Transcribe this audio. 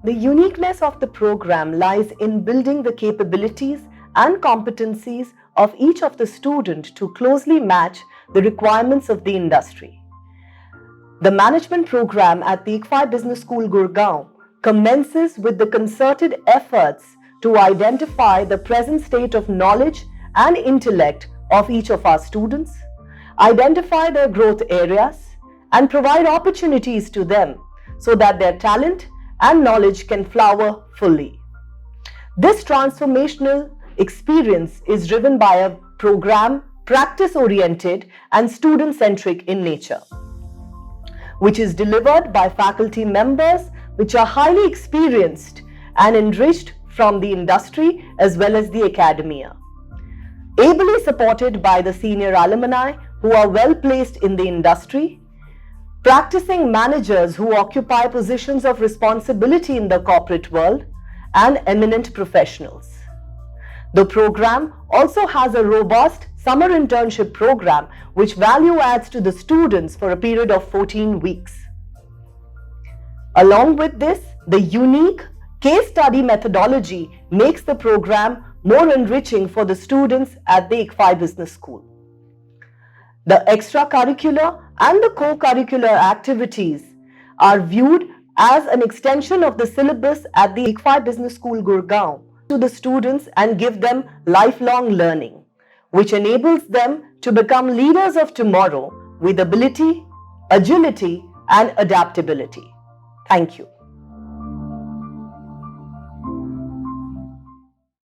The uniqueness of the program lies in building the capabilities and competencies of each of the students to closely match the requirements of the industry. The management program at the IBS Business School Gurgaon commences with the concerted efforts to identify the present state of knowledge and intellect of each of our students, identify their growth areas, and provide opportunities to them so that their talent and knowledge can flower fully. This transformational experience is driven by a program practice-oriented and student-centric in nature, which is delivered by faculty members which are highly experienced and enriched from the industry as well as the academia, ably supported by the senior alumni who are well placed in the industry, practicing managers who occupy positions of responsibility in the corporate world, and eminent professionals. The program also has a robust summer internship program which value adds to the students for a period of 14 weeks. Along with this, the unique case study methodology makes the program more enriching for the students at the IBS Business School. The extracurricular and the co-curricular activities are viewed as an extension of the syllabus at the IBS Business School Gurgaon to the students and give them lifelong learning, which enables them to become leaders of tomorrow with ability, agility, and adaptability. Thank you.